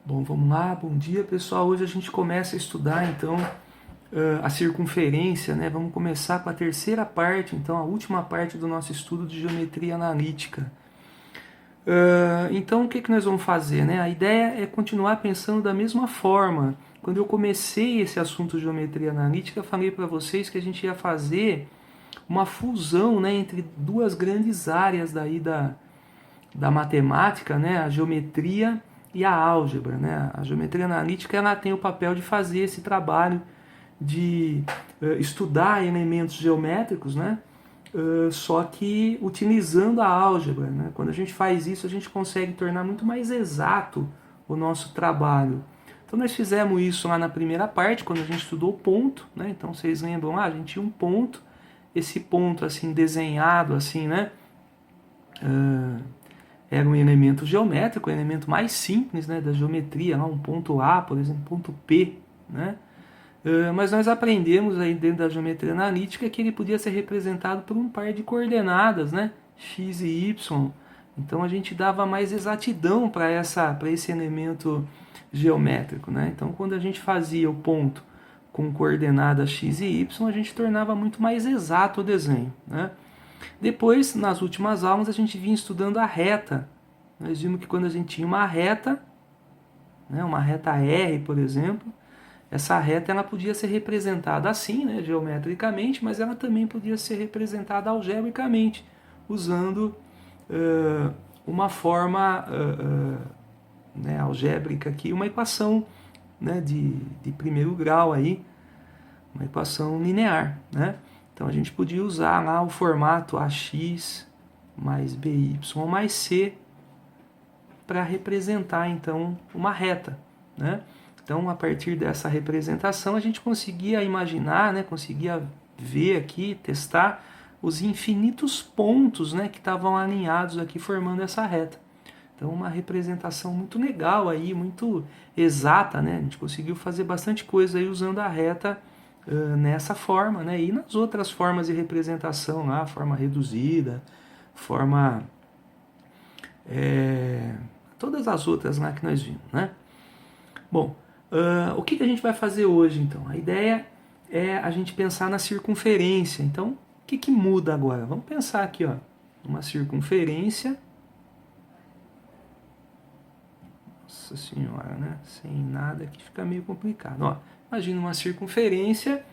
Bom, vamos lá, bom dia pessoal. Hoje a gente começa a estudar então a circunferência, né? Vamos começar com a terceira parte, então a última parte do nosso estudo de geometria analítica. Então o que nós vamos fazer, né? A ideia é continuar pensando da mesma forma. Quando eu comecei esse assunto de geometria analítica, eu falei para vocês que a gente ia fazer uma fusão, né, entre duas grandes áreas daí da matemática, né, a geometria e a álgebra, né? A geometria analítica ela tem o papel de fazer esse trabalho de estudar elementos geométricos, né? Só que utilizando a álgebra, né? Quando a gente faz isso, a gente consegue tornar muito mais exato o nosso trabalho. Então nós fizemos isso lá na primeira parte, quando a gente estudou o ponto, né? Então vocês lembram lá, a gente tinha um ponto, esse ponto assim desenhado assim, né? Era um elemento geométrico, o elemento mais simples, né, da geometria, um ponto A, por exemplo, ponto P, né? Mas nós aprendemos aí dentro da geometria analítica que ele podia ser representado por um par de coordenadas, né, x e y. Então a gente dava mais exatidão para esse elemento geométrico, né? Então quando a gente fazia o ponto com coordenadas x e y, a gente tornava muito mais exato o desenho, né? Depois, nas últimas aulas, a gente vinha estudando a reta. Nós vimos que quando a gente tinha uma reta, né, uma reta R, por exemplo, essa reta ela podia ser representada assim, né, geometricamente, mas ela também podia ser representada algebricamente, usando uma forma né, algébrica aqui, uma equação, né, de primeiro grau aí, uma equação linear, né? Então a gente podia usar lá o formato AX mais BY mais C para representar então uma reta, né? Então a partir dessa representação a gente conseguia imaginar, né, conseguia ver aqui, testar os infinitos pontos, né, que estavam alinhados aqui formando essa reta. Então uma representação muito legal aí, muito exata, né? A gente conseguiu fazer bastante coisa aí usando a reta nessa forma, né? E nas outras formas de representação lá, forma reduzida, forma todas as outras lá que nós vimos, né? Bom, o que a gente vai fazer hoje então? A ideia é a gente pensar na circunferência. Então, o que muda agora? Vamos pensar aqui, ó, uma circunferência. Nossa senhora, né? Sem nada que fica meio complicado. Ó, imagina uma circunferência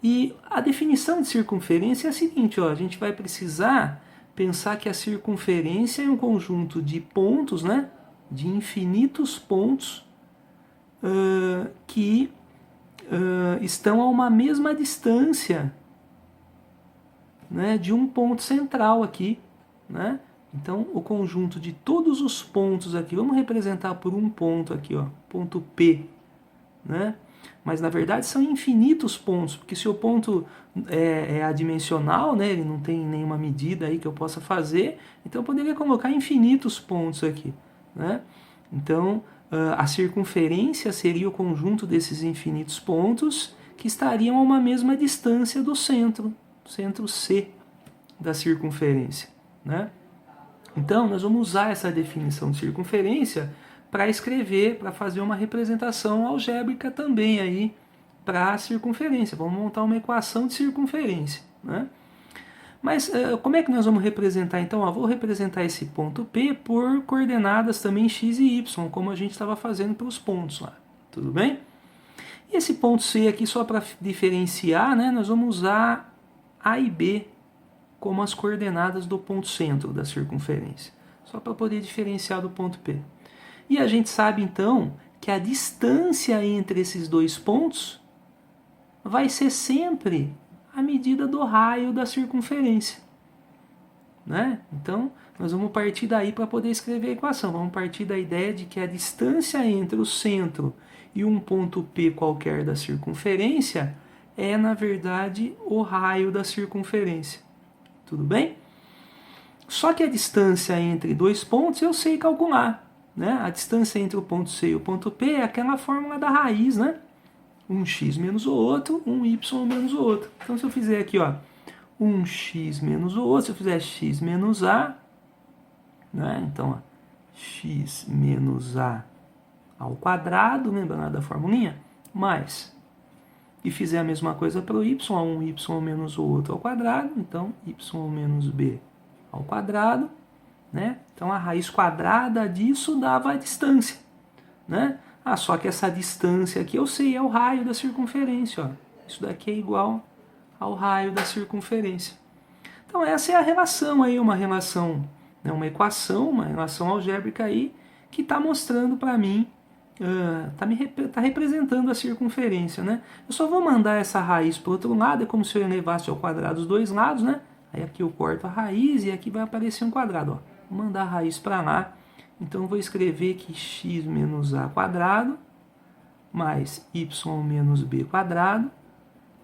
e a definição de circunferência é a seguinte, ó, a gente vai precisar pensar que a circunferência é um conjunto de pontos, né? De infinitos pontos que estão a uma mesma distância, né, de um ponto central aqui, né? Então, o conjunto de todos os pontos aqui, vamos representar por um ponto aqui, ó, ponto P, né? Mas na verdade são infinitos pontos, porque se o ponto é adimensional, né, ele não tem nenhuma medida aí que eu possa fazer, então eu poderia colocar infinitos pontos aqui, né? Então, a circunferência seria o conjunto desses infinitos pontos que estariam a uma mesma distância do centro C da circunferência, né? Então, nós vamos usar essa definição de circunferência para escrever, para fazer uma representação algébrica também aí para a circunferência. Vamos montar uma equação de circunferência, né? Mas como é que nós vamos representar então? Vou representar esse ponto P por coordenadas também x e y, como a gente estava fazendo para os pontos lá. Tudo bem? E esse ponto C aqui, só para diferenciar, né, nós vamos usar A e B como as coordenadas do ponto centro da circunferência, só para poder diferenciar do ponto P. E a gente sabe então que a distância entre esses dois pontos vai ser sempre a medida do raio da circunferência, né? Então nós vamos partir daí para poder escrever a equação. Vamos partir da ideia de que a distância entre o centro e um ponto P qualquer da circunferência é, na verdade, o raio da circunferência. Tudo bem? Só que a distância entre dois pontos eu sei calcular, né? A distância entre o ponto C e o ponto P é aquela fórmula da raiz, né? Um x menos o outro, um y menos o outro. Então se eu fizer aqui, ó, um x menos o outro, se eu fizer x menos a, né? Então, ó, x menos a ao quadrado, lembrando da formulinha, mais, e fizer a mesma coisa para o y, um y menos o outro ao quadrado, então y menos b ao quadrado, né? Então a raiz quadrada disso dava a distância, né? Ah, só que essa distância aqui eu sei, é o raio da circunferência, ó. Isso daqui é igual ao raio da circunferência. Então essa é a relação aí, uma relação, né, uma equação, uma relação algébrica aí, que está mostrando para mim, está representando a circunferência, né? Eu só vou mandar essa raiz para o outro lado, é como se eu elevasse ao quadrado os dois lados, né? Aí aqui eu corto a raiz e aqui vai aparecer um quadrado, ó. Vou mandar a raiz para lá, então eu vou escrever que x menos a quadrado mais y menos b quadrado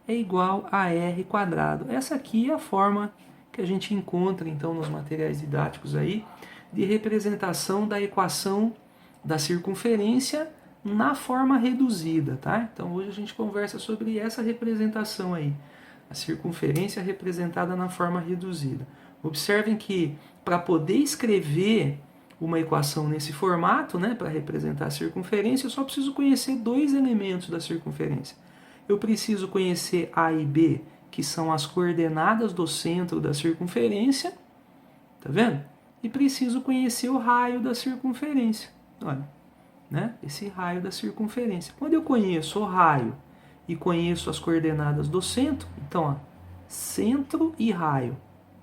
é igual a r quadrado. Essa aqui é a forma que a gente encontra então nos materiais didáticos aí de representação da equação da circunferência na forma reduzida, tá? Então hoje a gente conversa sobre essa representação aí, a circunferência representada na forma reduzida. Observem que para poder escrever uma equação nesse formato, né, para representar a circunferência, eu só preciso conhecer dois elementos da circunferência. Eu preciso conhecer A e B, que são as coordenadas do centro da circunferência, tá vendo? E preciso conhecer o raio da circunferência. Olha, né? Esse raio da circunferência. Quando eu conheço o raio e conheço as coordenadas do centro, então, ó, centro e raio.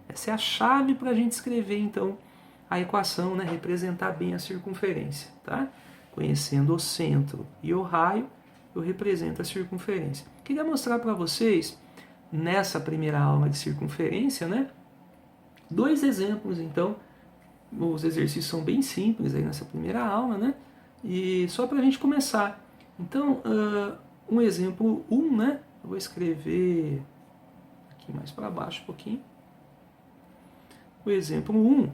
Essa é a chave para a gente escrever, então, a equação, né? Representar bem a circunferência, tá? Conhecendo o centro e o raio, eu represento a circunferência. Queria mostrar para vocês, nessa primeira aula de circunferência, né? Dois exemplos, então. Os exercícios são bem simples aí nessa primeira aula, né? E só para a gente começar. Então, um exemplo 1, né? Eu vou escrever aqui mais para baixo um pouquinho. O exemplo 1.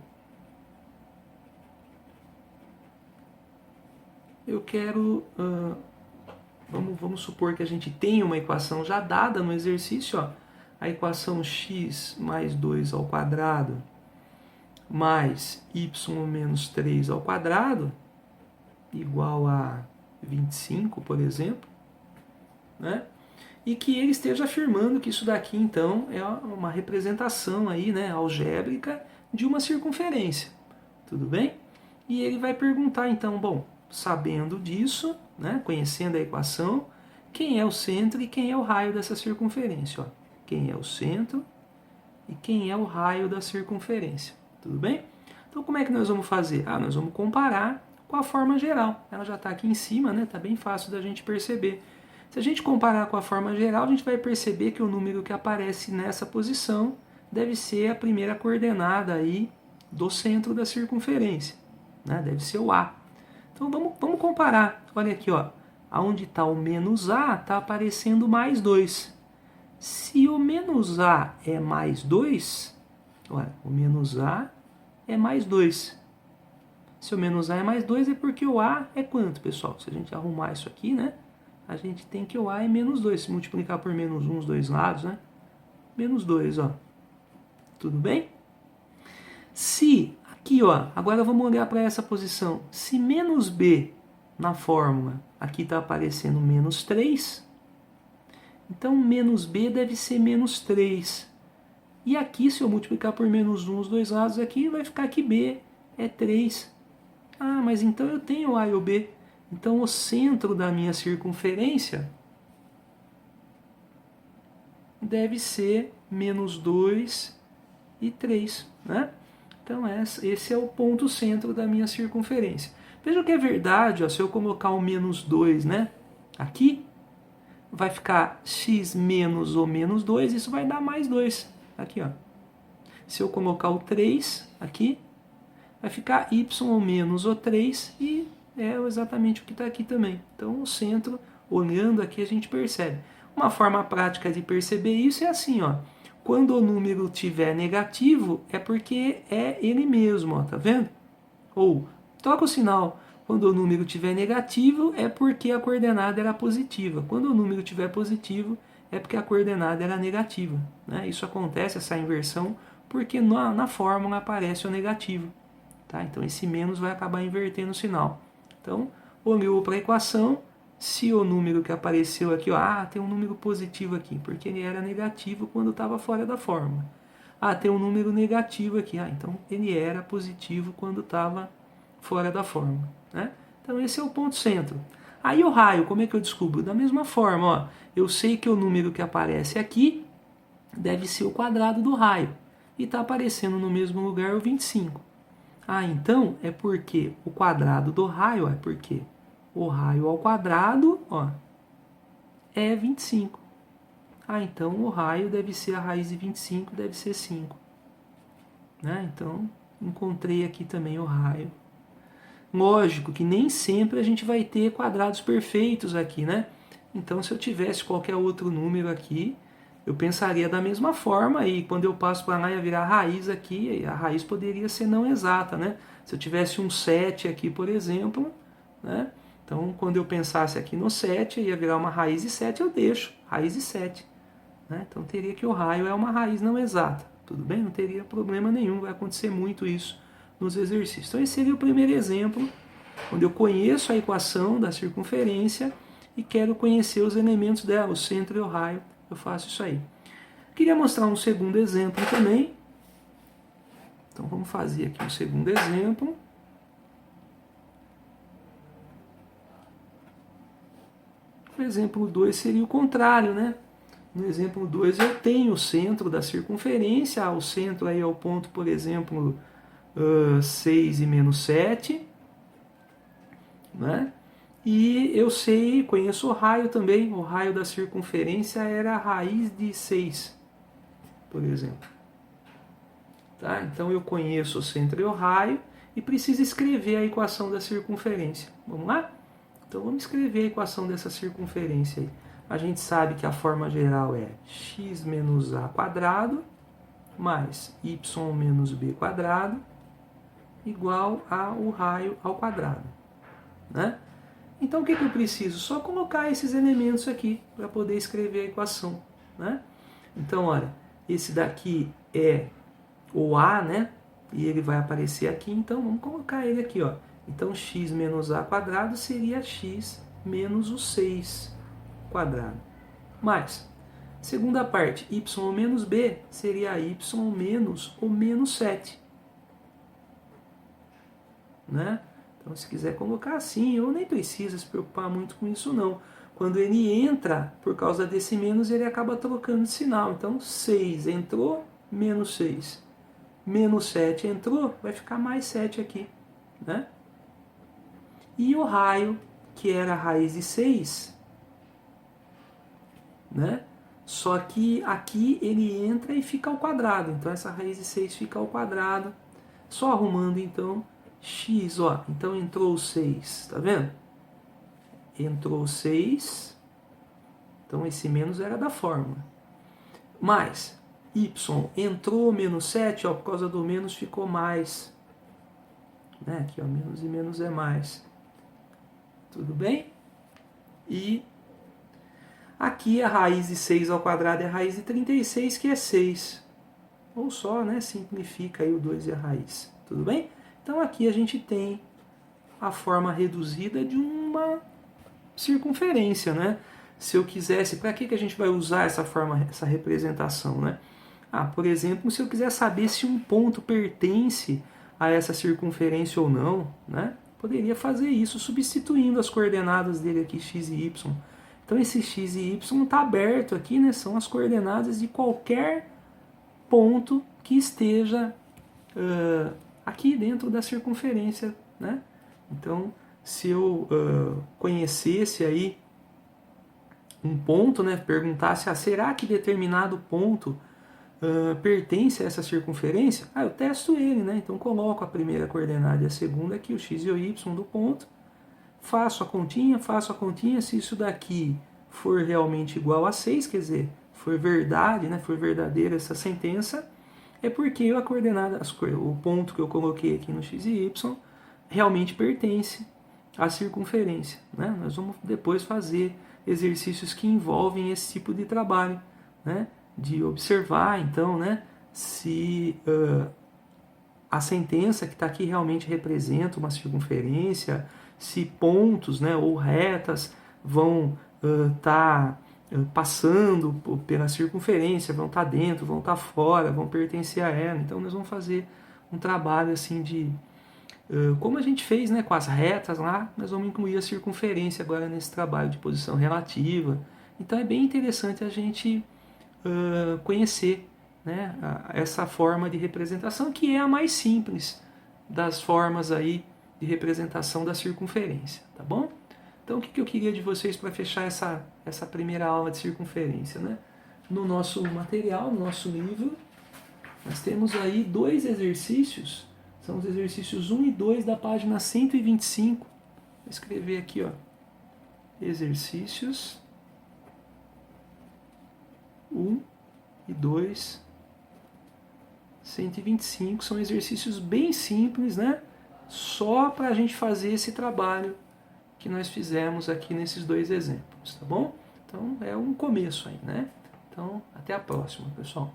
Eu quero... vamos supor que a gente tenha uma equação já dada no exercício, ó. A equação x mais 2 ao quadrado mais y menos 3 ao quadrado igual a 25, por exemplo, né? E que ele esteja afirmando que isso daqui, então, é uma representação aí, né, algébrica de uma circunferência. Tudo bem? E ele vai perguntar, então, bom, sabendo disso, né, conhecendo a equação, quem é o centro e quem é o raio dessa circunferência. Ó. Quem é o centro e quem é o raio da circunferência. Tudo bem? Então, como é que nós vamos fazer? Nós vamos comparar com a forma geral. Ela já está aqui em cima, né? Está bem fácil da gente perceber. Se a gente comparar com a forma geral, a gente vai perceber que o número que aparece nessa posição deve ser a primeira coordenada aí do centro da circunferência, né? Deve ser o A. Então, vamos comparar. Olha aqui, ó. Onde está o menos A, está aparecendo mais 2. Se o menos A é mais 2... Olha, o menos A é mais 2. Se o menos A é mais 2 é porque o A é quanto, pessoal? Se a gente arrumar isso aqui, né? A gente tem que o A é menos 2. Se multiplicar por menos 1 os dois lados, né? Menos 2, ó. Tudo bem? Se, aqui, ó, agora vamos olhar para essa posição. Se menos B na fórmula, aqui está aparecendo menos 3, então menos B deve ser menos 3. E aqui, se eu multiplicar por menos 1 os dois lados aqui, vai ficar que B é 3. Mas então eu tenho A e o B. Então o centro da minha circunferência deve ser menos 2 e 3. Né? Então esse é o ponto centro da minha circunferência. Veja que é verdade, ó, se eu colocar o menos 2, né, aqui, vai ficar x menos o menos 2, isso vai dar mais 2. Aqui, ó. Se eu colocar o 3 aqui, vai ficar y menos o 3 e é exatamente o que está aqui também. Então o centro, olhando aqui, a gente percebe. Uma forma prática de perceber isso é assim, ó. Quando o número tiver negativo, é porque é ele mesmo, ó, tá vendo? Ou, troca o sinal. Quando o número tiver negativo, é porque a coordenada era positiva. Quando o número tiver positivo, é porque a coordenada era negativa. Né? Isso acontece, essa inversão, porque na fórmula aparece o negativo. Tá? Então esse menos vai acabar invertendo o sinal. Então, olhou para a equação, se o número que apareceu aqui, ó, tem um número positivo aqui, porque ele era negativo quando estava fora da fórmula. Tem um número negativo aqui, então ele era positivo quando estava fora da fórmula, né? Então esse é o ponto centro. Aí o raio, como é que eu descubro? Da mesma forma, ó, eu sei que o número que aparece aqui deve ser o quadrado do raio. E está aparecendo no mesmo lugar o 25. Então é porque o quadrado do raio é porque o raio ao quadrado, ó, é 25. Então o raio deve ser a raiz de 25, deve ser 5. Né? Então encontrei aqui também o raio. Lógico que nem sempre a gente vai ter quadrados perfeitos aqui, né? Então se eu tivesse qualquer outro número aqui, eu pensaria da mesma forma e quando eu passo para lá ia virar raiz aqui, a raiz poderia ser não exata, né? Se eu tivesse um 7 aqui, por exemplo, né? Então quando eu pensasse aqui no 7, ia virar uma raiz de 7, eu deixo raiz de 7. Né? Então teria que o raio é uma raiz não exata, tudo bem? Não teria problema nenhum, vai acontecer muito isso nos exercícios. Então esse seria o primeiro exemplo, onde eu conheço a equação da circunferência e quero conhecer os elementos dela, o centro e o raio. Eu faço isso aí. Queria mostrar um segundo exemplo também. Então vamos fazer aqui um segundo exemplo. O exemplo 2 seria o contrário, né? No exemplo 2 eu tenho o centro da circunferência. O centro aí é o ponto, por exemplo, 6 e menos 7. Né? E eu sei, conheço o raio também. O raio da circunferência era a raiz de 6, por exemplo. Tá? Então eu conheço o centro e o raio e preciso escrever a equação da circunferência. Vamos lá? Então vamos escrever a equação dessa circunferência aí. A gente sabe que a forma geral é x menos a quadrado mais y menos b quadrado igual ao raio ao quadrado. Né? Então o que eu preciso? Só colocar esses elementos aqui para poder escrever a equação. Né? Então, olha, esse daqui é o A, né? E ele vai aparecer aqui, então vamos colocar ele aqui, ó. Então x menos a quadrado seria x menos o 6 quadrado. Mais, segunda parte, y menos b seria y menos o menos 7. Né? Então, se quiser colocar assim, ou nem precisa se preocupar muito com isso, não. Quando ele entra, por causa desse menos, ele acaba trocando de sinal. Então, 6 entrou, menos 6. Menos 7 entrou, vai ficar mais 7 aqui. Né? E o raio, que era a raiz de 6, né? Só que aqui ele entra e fica ao quadrado. Então, essa raiz de 6 fica ao quadrado. Só arrumando, então, x, ó, então entrou 6, tá vendo? Entrou 6, então esse menos era da fórmula. Mais, y, entrou menos 7, ó, por causa do menos ficou mais. Né? Aqui, ó, menos e menos é mais. Tudo bem? E aqui a raiz de 6 ao quadrado é a raiz de 36, que é 6. Ou só, né, simplifica aí o 2 e a raiz. Tudo bem? Então aqui a gente tem a forma reduzida de uma circunferência, né? Se eu quisesse, para que a gente vai usar essa forma, essa representação, né? Por exemplo, se eu quiser saber se um ponto pertence a essa circunferência ou não, né? Poderia fazer isso substituindo as coordenadas dele aqui, x e y. Então esse x e y está aberto aqui, né? São as coordenadas de qualquer ponto que esteja aqui dentro da circunferência, né? Então, se eu conhecesse aí um ponto, né, perguntasse, será que determinado ponto pertence a essa circunferência? Eu testo ele, né? Então coloco a primeira coordenada e a segunda aqui, o x e o y do ponto, faço a continha, se isso daqui for realmente igual a 6, quer dizer, for verdade, né, for verdadeira essa sentença, é porque a coordenada, o ponto que eu coloquei aqui no x e y realmente pertence à circunferência. Né? Nós vamos depois fazer exercícios que envolvem esse tipo de trabalho, né? De observar, então, né, se a sentença que está aqui realmente representa uma circunferência, se pontos, né, ou retas vão estar passando pela circunferência, vão estar dentro, vão estar fora, vão pertencer a ela. Então nós vamos fazer um trabalho assim de como a gente fez, né, com as retas lá, nós vamos incluir a circunferência agora nesse trabalho de posição relativa. Então é bem interessante a gente conhecer, né, essa forma de representação, que é a mais simples das formas aí de representação da circunferência, tá bom? Então o que eu queria de vocês para fechar essa primeira aula de circunferência, né? No nosso material, no nosso livro, nós temos aí 2 exercícios, são os exercícios 1 e 2 da página 125. Vou escrever aqui, ó, exercícios 1 e 2, 125, são exercícios bem simples, né? Só para a gente fazer esse trabalho que nós fizemos aqui nesses 2 exemplos, tá bom? Então é um começo aí, né? Então até a próxima, pessoal.